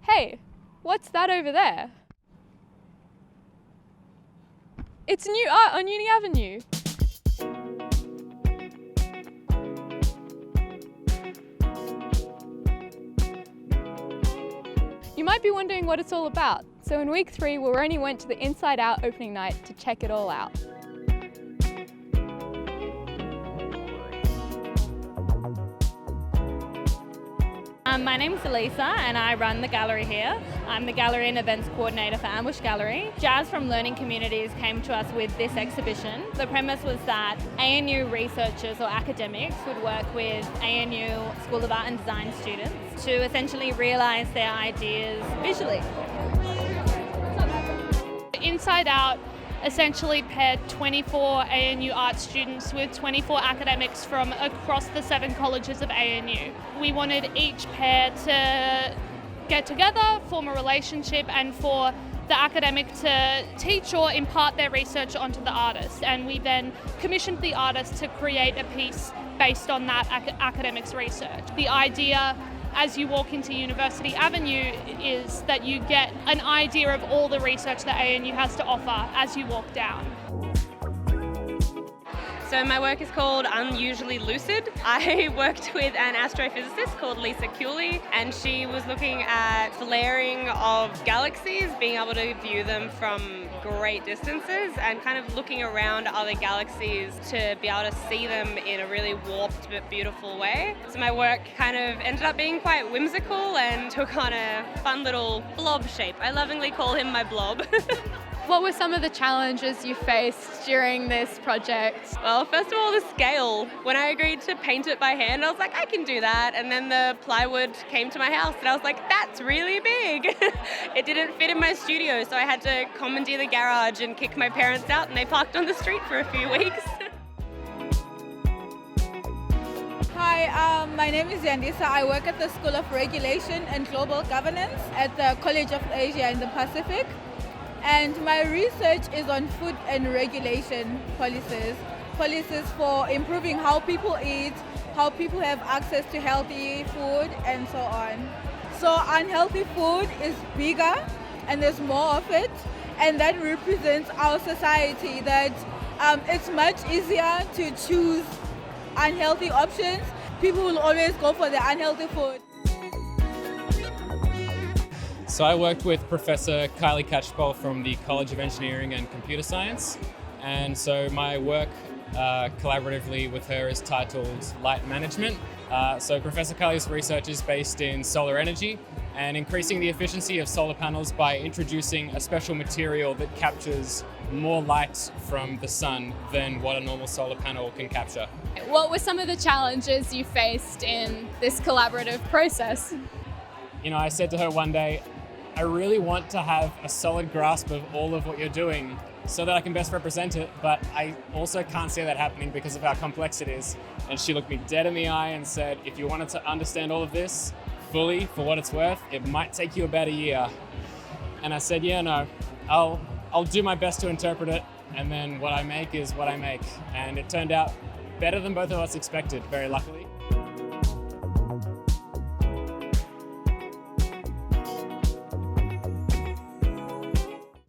Hey, what's that over there? It's new art on Uni Avenue. You might be wondering what it's all about. So in week 3, Woroni went to the Inside Out opening night to check it all out. My name's Liah and I run the gallery here. I'm the Gallery and Events Coordinator for Ambush Gallery. Jazz from Learning Communities came to us with this exhibition. The premise was that ANU researchers or academics would work with ANU School of Art and Design students to essentially realise their ideas visually. Inside Out essentially paired 24 ANU art students with 24 academics from across the 7 colleges of ANU. We wanted each pair to get together, form a relationship, and for the academic to teach or impart their research onto the artist. And we then commissioned the artist to create a piece based on that academic's research. The idea as you walk into University Avenue is that you get an idea of all the research that ANU has to offer as you walk down. So my work is called Unusually Lucid. I worked with an astrophysicist called Lisa Cooley, and she was looking at flaring of galaxies, being able to view them from great distances and kind of looking around other galaxies to be able to see them in a really warped but beautiful way. So my work kind of ended up being quite whimsical and took on a fun little blob shape. I lovingly call him my blob. What were some of the challenges you faced during this project? Well, first of all, the scale. When I agreed to paint it by hand, I was like, I can do that. And then the plywood came to my house and I was like, that's really big. It didn't fit in my studio, so I had to commandeer the garage and kick my parents out, and they parked on the street for a few weeks. Hi, my name is Yandisa. I work at the School of Regulation and Global Governance at the College of Asia and the Pacific. And my research is on food and regulation policies for improving how people eat, how people have access to healthy food, and so on. So unhealthy food is bigger and there's more of it, and that represents our society, that it's much easier to choose unhealthy options. People will always go for the unhealthy food. So I worked with Professor Kylie Catchpole from the College of Engineering and Computer Science, and so my work collaboratively with her is titled Light Management. So Professor Kylie's research is based in solar energy and increasing the efficiency of solar panels by introducing a special material that captures more light from the sun than what a normal solar panel can capture. What were some of the challenges you faced in this collaborative process? You know, I said to her one day, I really want to have a solid grasp of all of what you're doing so that I can best represent it, but I also can't see that happening because of how complex it is. And she looked me dead in the eye and said, if you wanted to understand all of this fully for what it's worth, it might take you about a year. And I said, yeah, no, I'll do my best to interpret it, and then what I make is what I make. And it turned out better than both of us expected, very luckily.